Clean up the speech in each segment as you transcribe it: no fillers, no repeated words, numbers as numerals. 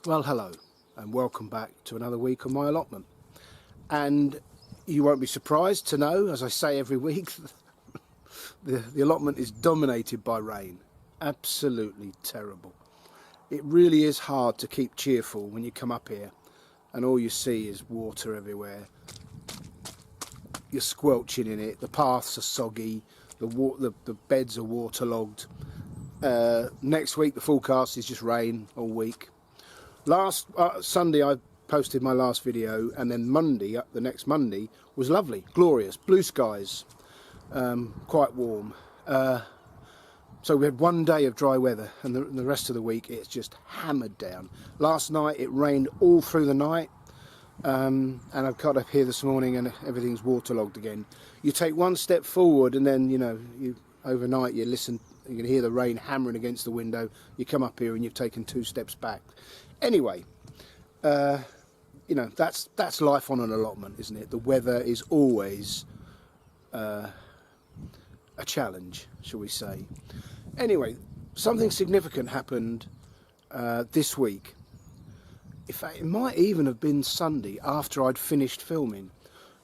Well, hello and welcome back to another week on my allotment. And you won't be surprised to know, as I say every week, the allotment is dominated by rain. Absolutely terrible. It really is hard to keep cheerful when you come up here and all you see is water everywhere. You're squelching in it, the paths are soggy, the beds are waterlogged. Next week the forecast is just rain all week. Last Sunday I posted my last video, and then Monday, the next Monday, was lovely, glorious, blue skies, quite warm. So we had one day of dry weather, and the rest of the week it's just hammered down. Last night it rained all through the night, and I've got up here this morning and everything's waterlogged again. You take one step forward and then, overnight you listen, you can hear the rain hammering against the window. You come up here and you've taken 2 steps back. Anyway, that's life on an allotment, isn't it? The weather is always a challenge, shall we say. Anyway, something significant happened this week. In fact, it might even have been Sunday after I'd finished filming,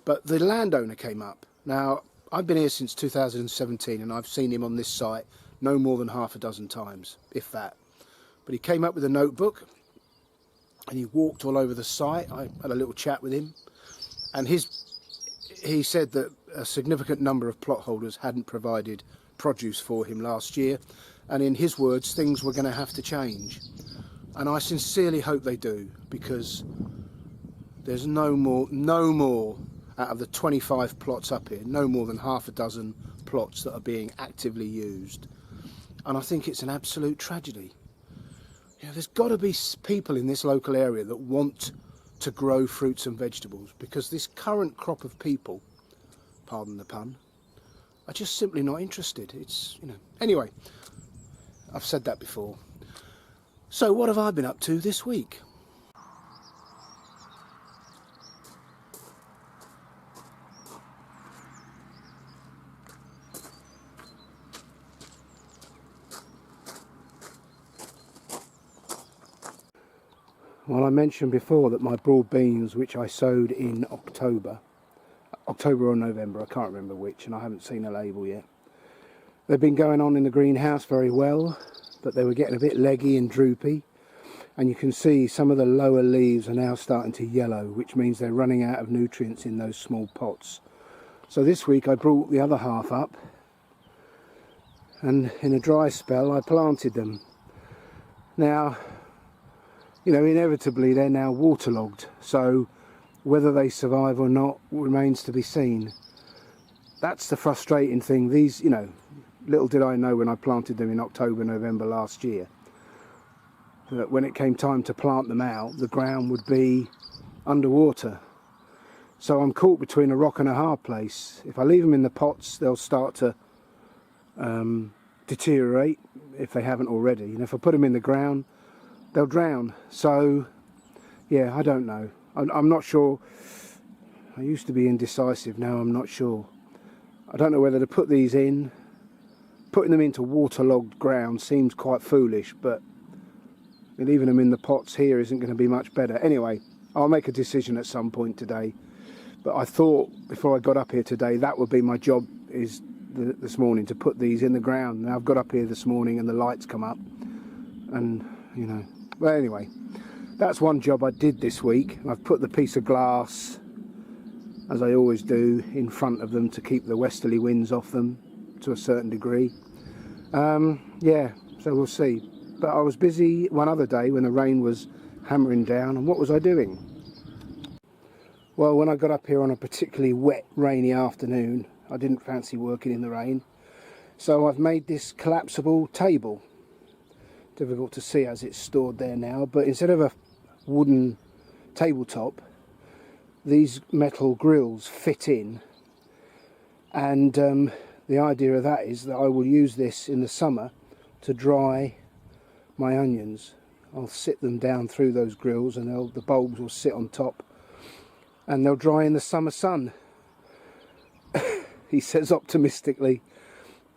but the landowner came up. Now, I've been here since 2017 and I've seen him on this site no more than half a dozen times, if that. But he came up with a notebook and he walked all over the site. I had a little chat with him, and he said that a significant number of plot holders hadn't provided produce for him last year, and in his words things were going to have to change. And I sincerely hope they do, because there's no more out of the 25 plots up here, no more than half a dozen plots that are being actively used. And I think it's an absolute tragedy. There's got to be people in this local area that want to grow fruits and vegetables, because this current crop of people, pardon the pun, are just simply not interested. Anyway, I've said that before. So what have I been up to this week? Well, I mentioned before that my broad beans, which I sowed in October or November, I can't remember which, and I haven't seen a label yet. They've been going on in the greenhouse very well, but they were getting a bit leggy and droopy, and you can see some of the lower leaves are now starting to yellow, which means they're running out of nutrients in those small pots. So this week I brought the other half up, and in a dry spell I planted them. Now, inevitably they're now waterlogged, so whether they survive or not remains to be seen. That's the frustrating thing. These, little did I know when I planted them in October, November last year, that when it came time to plant them out, the ground would be underwater. So I'm caught between a rock and a hard place. If I leave them in the pots, they'll start to deteriorate, if they haven't already. And if I put them in the ground, they'll drown. So yeah, I don't know. I'm not sure. I used to be indecisive, now I'm not sure. I don't know whether to put these in. Putting them into waterlogged ground seems quite foolish, but leaving them in the pots here isn't going to be much better. Anyway, I'll make a decision at some point today, but I thought before I got up here today that would be my job this morning, to put these in the ground. Now I've got up here this morning and the lights come up, and well, anyway, that's one job I did this week. I've put the piece of glass, as I always do, in front of them to keep the westerly winds off them to a certain degree. Yeah, so we'll see. But I was busy one other day when the rain was hammering down, and what was I doing? Well, when I got up here on a particularly wet, rainy afternoon, I didn't fancy working in the rain, so I've made this collapsible table. Difficult to see as it's stored there now, but instead of a wooden tabletop, these metal grills fit in, and the idea of that is that I will use this in the summer to dry my onions. I'll sit them down through those grills, and the bulbs will sit on top, and they'll dry in the summer sun. He says optimistically.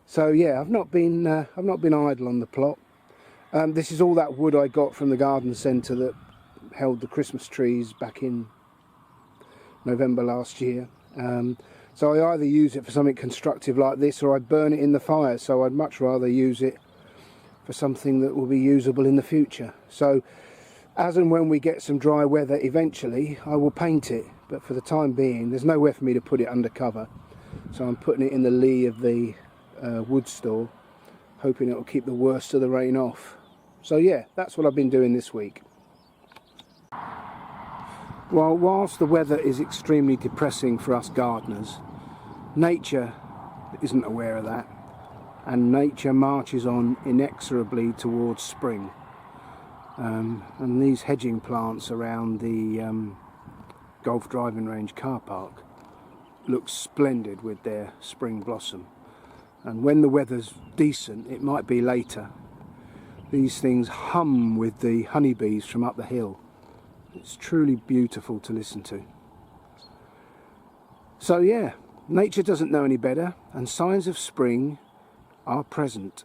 So yeah, I've not been idle on the plot. This is all that wood I got from the garden centre that held the Christmas trees back in November last year. So I either use it for something constructive like this, or I burn it in the fire. So I'd much rather use it for something that will be usable in the future. So as and when we get some dry weather eventually, I will paint it, but for the time being there's nowhere for me to put it under cover, so I'm putting it in the lee of the wood store, hoping it will keep the worst of the rain off. So yeah, that's what I've been doing this week. Well, whilst the weather is extremely depressing for us gardeners, nature isn't aware of that, and nature marches on inexorably towards spring. And these hedging plants around the golf driving range car park look splendid with their spring blossom. And when the weather's decent, it might be later, these things hum with the honeybees from up the hill. It's truly beautiful to listen to. So yeah, nature doesn't know any better, and signs of spring are present.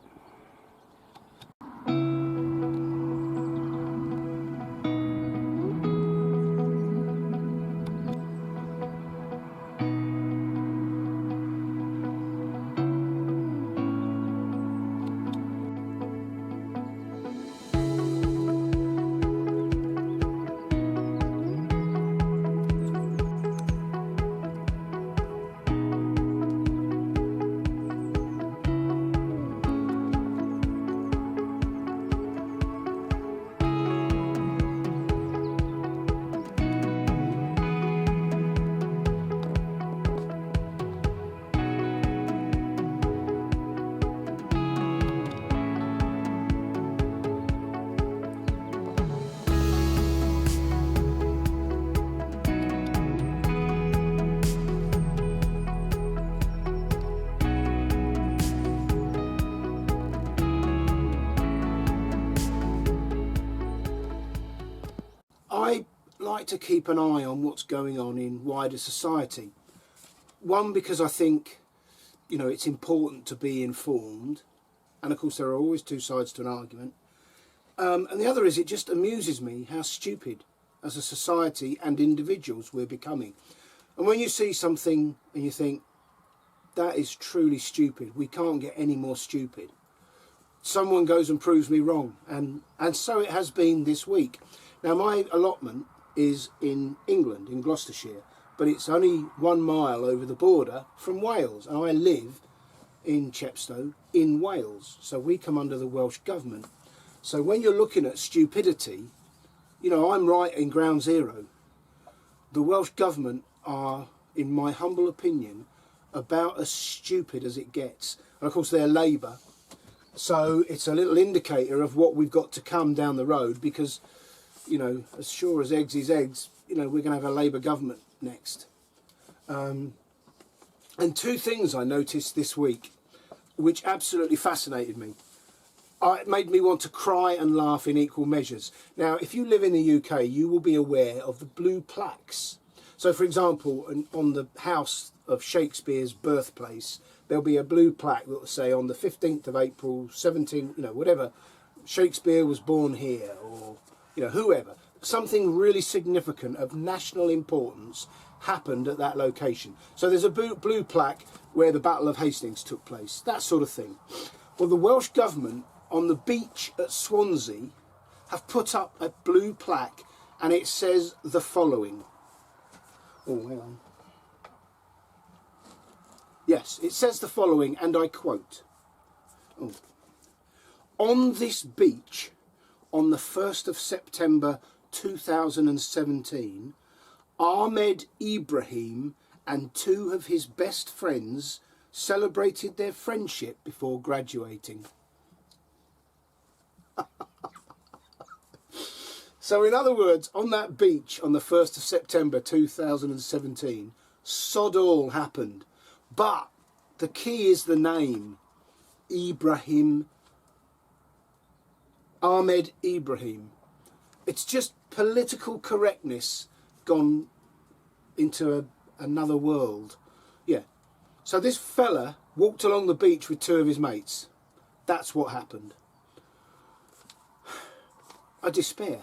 I like to keep an eye on what's going on in wider society. One, because I think, you know, it's important to be informed, and of course there are always two sides to an argument. And the other is, it just amuses me how stupid as a society and individuals we're becoming. And when you see something and you think, that is truly stupid, we can't get any more stupid, someone goes and proves me wrong. And so it has been this week. Now, my allotment is in England, in Gloucestershire, but it's only 1 mile over the border from Wales, and I live in Chepstow in Wales, so we come under the Welsh Government. So when you're looking at stupidity, you know, I'm right in ground zero. The Welsh Government are, in my humble opinion, about as stupid as it gets. And of course they're Labour, so it's a little indicator of what we've got to come down the road, because, you know, as sure as eggs is eggs, you know, we're going to have a Labour government next. And two things I noticed this week which absolutely fascinated me. It made me want to cry and laugh in equal measures. Now, if you live in the UK, you will be aware of the blue plaques. So, for example, on the house of Shakespeare's birthplace, there'll be a blue plaque that will say, on the 15th of April, 17, you know, whatever, Shakespeare was born here, or, you know, whoever. Something really significant of national importance happened at that location. So there's a blue plaque where the Battle of Hastings took place, that sort of thing. Well, the Welsh Government on the beach at Swansea have put up a blue plaque, and it says the following. Oh, hang on. Yes, it says the following, and I quote. Oh. On this beach, on the 1st of September 2017, Ahmed Ibrahim and two of his best friends celebrated their friendship before graduating. So in other words, on that beach on the 1st of September 2017, sod all happened. But the key is the name, Ibrahim, Ahmed Ibrahim. It's just political correctness gone into another world. Yeah. So this fella walked along the beach with two of his mates. That's what happened. I despair.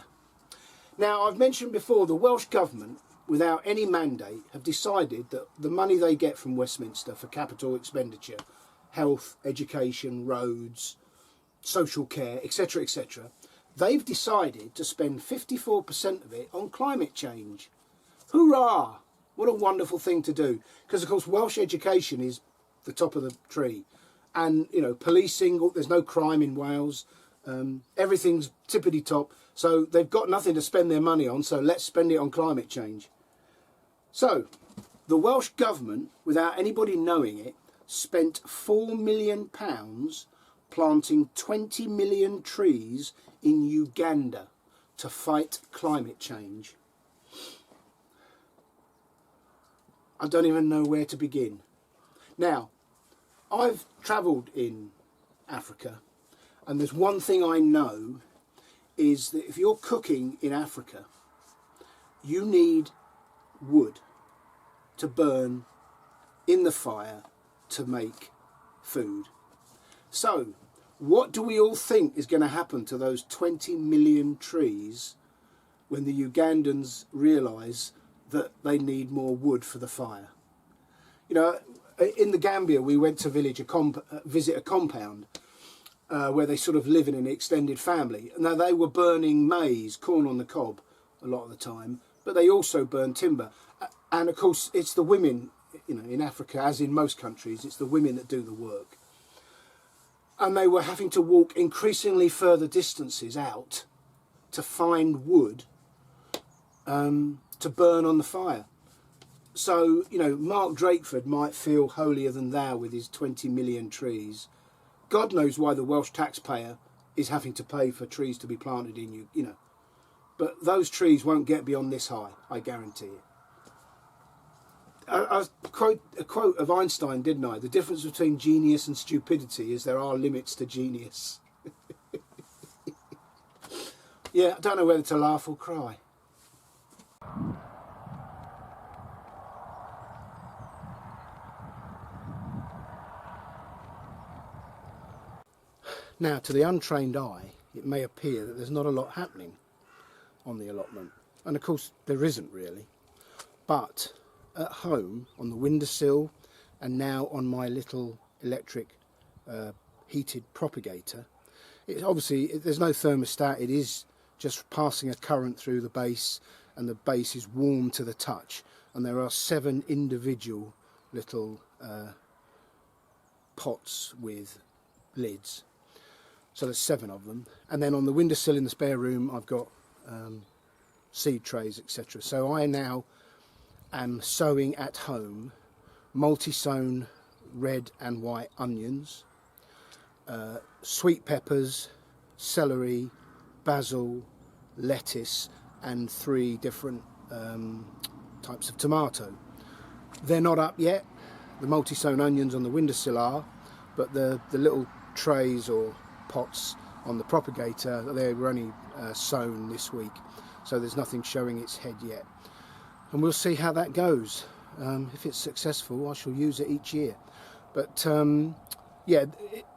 Now, I've mentioned before, the Welsh Government, without any mandate, have decided that the money they get from Westminster for capital expenditure, health, education, roads, social care, etc., etc., they've decided to spend 54% of it on climate change. Hurrah! What a wonderful thing to do. Because, of course, Welsh education is the top of the tree. And, you know, policing, there's no crime in Wales. Everything's tippity top. So they've got nothing to spend their money on, so let's spend it on climate change. So, the Welsh Government, without anybody knowing it, spent £4 million planting 20 million trees in Uganda to fight climate change. I don't even know where to begin. Now, I've travelled in Africa, and there's one thing I know, is that if you're cooking in Africa, you need wood to burn in the fire to make food. So, what do we all think is going to happen to those 20 million trees when the Ugandans realise that they need more wood for the fire? You know, in the Gambia, we went to visit a compound where they sort of live in an extended family. Now, they were burning maize, corn on the cob, a lot of the time, but they also burn timber. And of course, it's the women, you know, in Africa, as in most countries, it's the women that do the work. And they were having to walk increasingly further distances out to find wood to burn on the fire. So, you know, Mark Drakeford might feel holier than thou with his 20 million trees. God knows why the Welsh taxpayer is having to pay for trees to be planted in, you know. But those trees won't get beyond this high, I guarantee it. I quote a quote of Einstein, didn't I? The difference between genius and stupidity is there are limits to genius. Yeah, I don't know whether to laugh or cry. Now, to the untrained eye, it may appear that there's not a lot happening on the allotment. And of course, there isn't really. But at home, on the windowsill, and now on my little electric heated propagator, there's no thermostat. It is just passing a current through the base, and the base is warm to the touch. And there are 7 individual little pots with lids. So there's 7 of them. And then on the windowsill in the spare room, I've got seed trays, etc. So I now am sowing at home multi-sown red and white onions, sweet peppers, celery, basil, lettuce, and 3 different types of tomato. They're not up yet. The multi-sown onions on the windowsill are, but the little trays or pots on the propagator, they were only sown this week, so there's nothing showing its head yet. And we'll see how that goes. If it's successful, I shall use it each year. But yeah,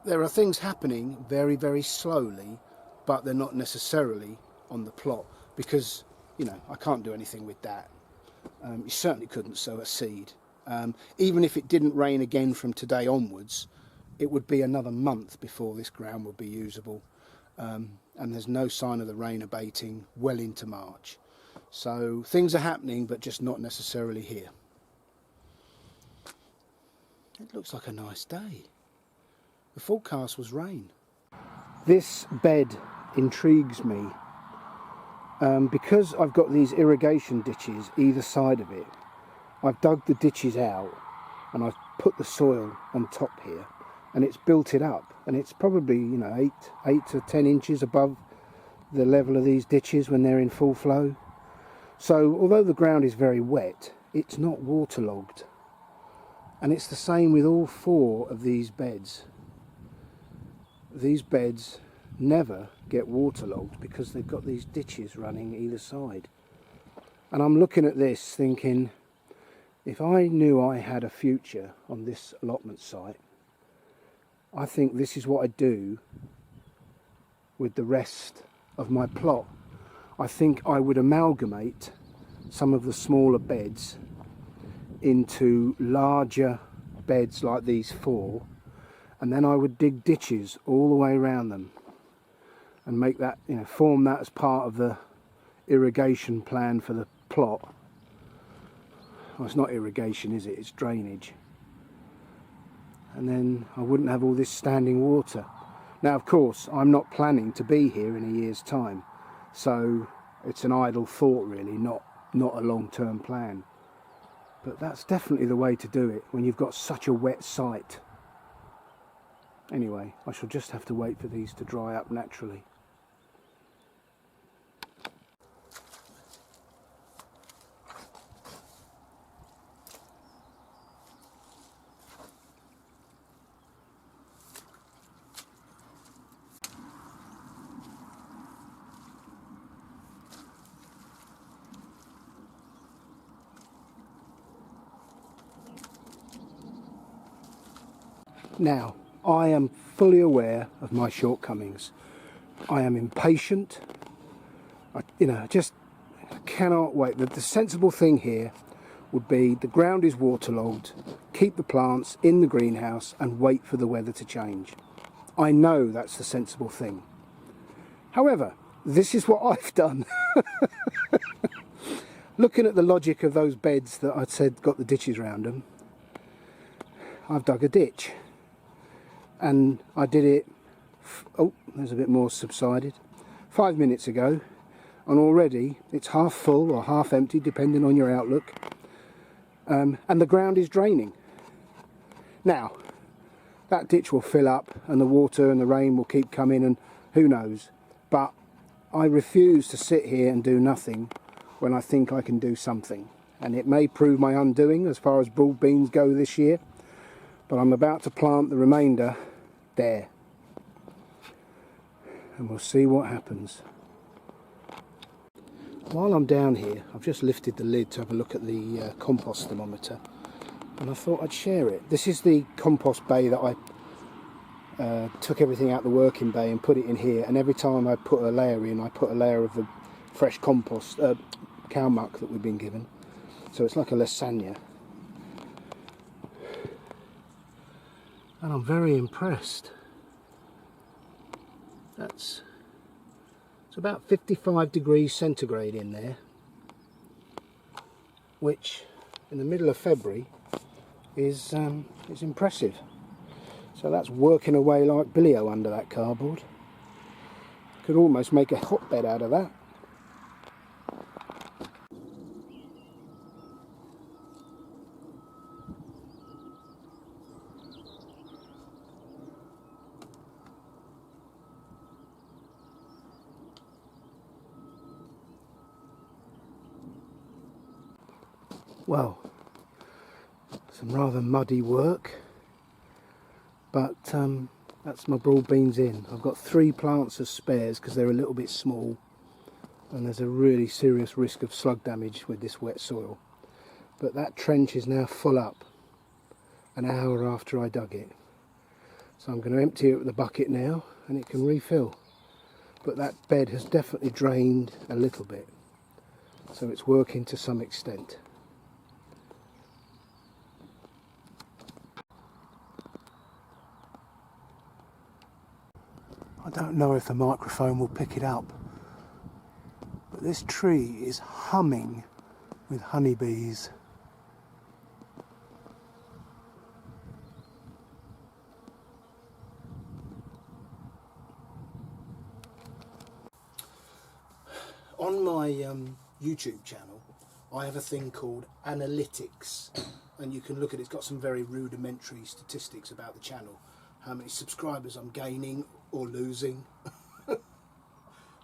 there are things happening very, very slowly, but they're not necessarily on the plot, because, you know, I can't do anything with that. You certainly couldn't sow a seed. Even if it didn't rain again from today onwards, it would be another month before this ground would be usable. And there's no sign of the rain abating well into March. So things are happening, but just not necessarily here. It looks like a nice day. The forecast was rain. This bed intrigues me because I've got these irrigation ditches either side of it. I've dug the ditches out and I've put the soil on top here, and it's built it up, and it's probably, you know, 8 to 10 inches above the level of these ditches when they're in full flow. So although the ground is very wet, it's not waterlogged. And it's the same with all 4 of these beds. These beds never get waterlogged because they've got these ditches running either side. And I'm looking at this thinking, if I knew I had a future on this allotment site, I think this is what I'd do with the rest of my plot. I think I would amalgamate some of the smaller beds into larger beds like these 4, and then I would dig ditches all the way around them and make that, you know, form that as part of the irrigation plan for the plot. Well, it's not irrigation, is it? It's drainage. And then I wouldn't have all this standing water. Now, of course, I'm not planning to be here in a year's time, so it's an idle thought really, not a long-term plan. But that's definitely the way to do it when you've got such a wet site. Anyway, I shall just have to wait for these to dry up naturally. Now, I am fully aware of my shortcomings. I am impatient. I just cannot wait. The sensible thing here would be the ground is waterlogged, keep the plants in the greenhouse and wait for the weather to change. I know that's the sensible thing. However, this is what I've done. Looking at the logic of those beds that I'd said got the ditches around them, I've dug a ditch. And I did it, oh, there's a bit more subsided, 5 minutes ago, and already it's half full or half empty depending on your outlook, and the ground is draining. Now, that ditch will fill up and the water and the rain will keep coming and who knows, but I refuse to sit here and do nothing when I think I can do something, and it may prove my undoing as far as broad beans go this year. But I'm about to plant the remainder there, and we'll see what happens. While I'm down here, I've just lifted the lid to have a look at the compost thermometer, and I thought I'd share it. This is the compost bay that I took everything out the working bay and put it in here, and every time I put a layer in, I put a layer of the fresh compost, cow muck that we've been given, so it's like a lasagna. And I'm very impressed. It's about 55 degrees centigrade in there, which in the middle of February is impressive. So that's working away like billy-o under that cardboard. Could almost make a hotbed out of that. Well, some rather muddy work, but that's my broad beans in. I've got 3 plants as spares because they're a little bit small and there's a really serious risk of slug damage with this wet soil. But that trench is now full up an hour after I dug it. So I'm going to empty it with the bucket now and it can refill. But that bed has definitely drained a little bit, so it's working to some extent. I don't know if the microphone will pick it up, but this tree is humming with honeybees. On my YouTube channel, I have a thing called analytics, and you can look at it. It's got some very rudimentary statistics about the channel, how many subscribers I'm gaining or losing.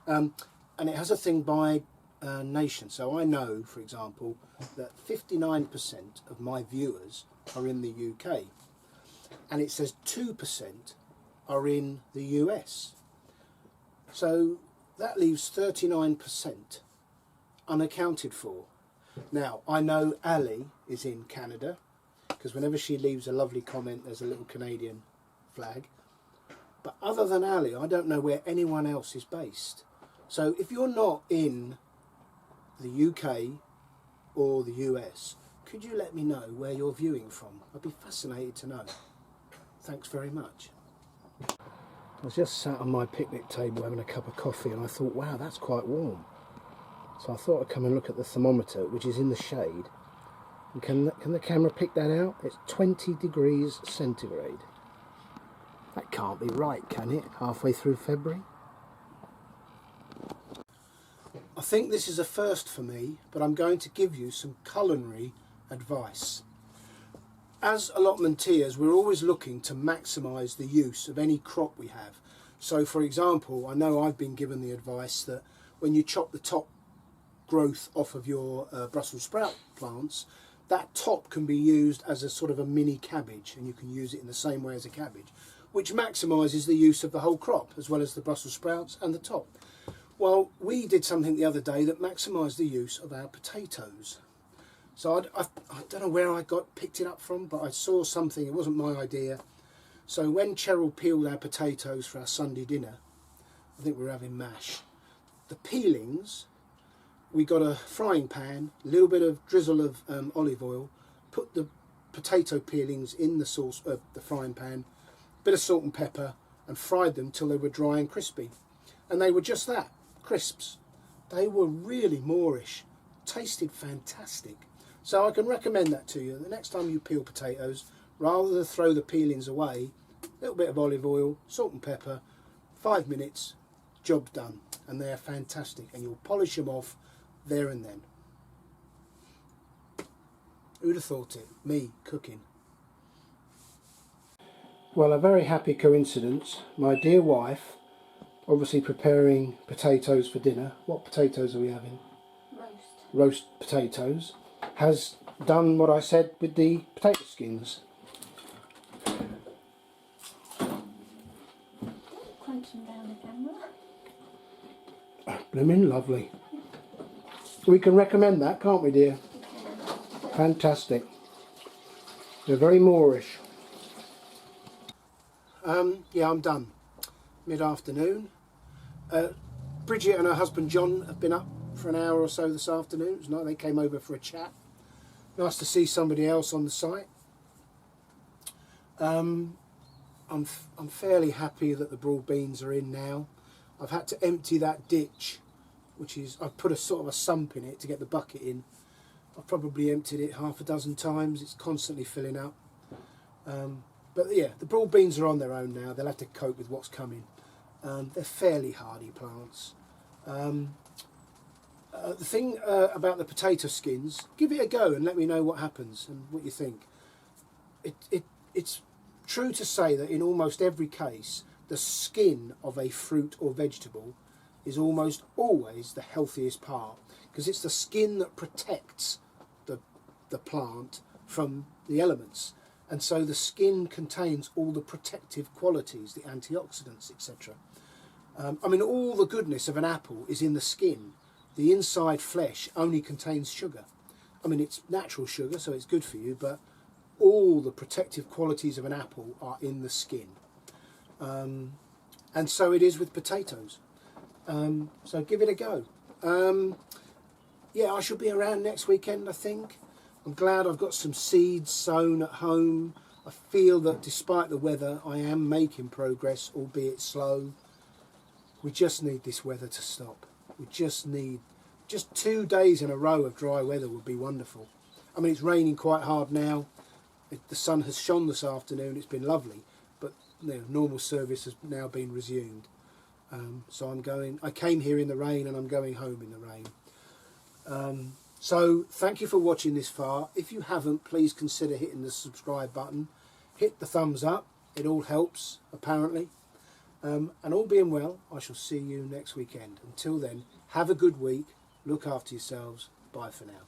And it has a thing by nation. So I know, for example, that 59% of my viewers are in the UK, and it says 2% are in the US. So that leaves 39% unaccounted for. Now, I know Ali is in Canada, because whenever she leaves a lovely comment, there's a little Canadian flag. But other than Ali, I don't know where anyone else is based. So if you're not in the UK or the US, could you let me know where you're viewing from? I'd be fascinated to know. Thanks very much. I was just sat on my picnic table having a cup of coffee and I thought, wow, that's quite warm. So I thought I'd come and look at the thermometer, which is in the shade. And can the camera pick that out? It's 20 degrees centigrade. That can't be right, can it? Halfway through February? I think this is a first for me, but I'm going to give you some culinary advice. As allotmenteers, we're always looking to maximise the use of any crop we have. So for example, I know I've been given the advice that when you chop the top growth off of your Brussels sprout plants, that top can be used as a sort of a mini cabbage, and you can use it in the same way as a cabbage, which maximises the use of the whole crop as well as the Brussels sprouts and the top. Well, we did something the other day that maximised the use of our potatoes. So I don't know where I picked it up from, but I saw something, it wasn't my idea. So when Cheryl peeled our potatoes for our Sunday dinner, I think we were having mash, the peelings, we got a frying pan, a little bit of drizzle of olive oil, put the potato peelings in the sauce, the frying pan, bit of salt and pepper, and fried them till they were dry and crispy. And they were just that, crisps. They were really Moorish, tasted fantastic. So I can recommend that to you. The next time you peel potatoes, rather than throw the peelings away, a little bit of olive oil, salt and pepper, 5 minutes, job's done. And they're fantastic, and you'll polish them off there and then. Who'd have thought it? Me, cooking. Well, a very happy coincidence. My dear wife, obviously preparing potatoes for dinner. What potatoes are we having? Roast potatoes. Has done what I said with the potato skins. Crunching down the camera. Blooming lovely. We can recommend that, can't we, dear? Fantastic. They're very Moorish. Yeah, I'm done. Mid-afternoon. Bridget and her husband John have been up for an hour or so this afternoon. It was nice. They came over for a chat. Nice to see somebody else on the site. I'm fairly happy that the broad beans are in now. I've had to empty that ditch, which is, I've put a sort of a sump in it to get the bucket in. I've probably emptied it half a dozen times. It's constantly filling up. But yeah, the broad beans are on their own now. They'll have to cope with what's coming. They're fairly hardy plants. The thing about the potato skins, give it a go and let me know what happens and what you think. It's true to say that in almost every case, the skin of a fruit or vegetable is almost always the healthiest part, because it's the skin that protects the plant from the elements. And so the skin contains all the protective qualities, the antioxidants, etc. I mean, all the goodness of an apple is in the skin. The inside flesh only contains sugar. I mean, it's natural sugar, so it's good for you, but all the protective qualities of an apple are in the skin. And so it is with potatoes. So give it a go. Yeah, I shall be around next weekend, I think. I'm glad I've got some seeds sown at home. I feel that despite the weather, I am making progress, albeit slow. We just need this weather to stop. We just 2 days in a row of dry weather would be wonderful. I mean, it's raining quite hard now. The sun has shone this afternoon. It's been lovely, but you know, normal service has now been resumed. So I came here in the rain and I'm going home in the rain. So thank you for watching this far. If you haven't, please consider hitting the subscribe button. Hit the thumbs up. It all helps, apparently. And all being well, I shall see you next weekend. Until then, have a good week. Look after yourselves. Bye for now.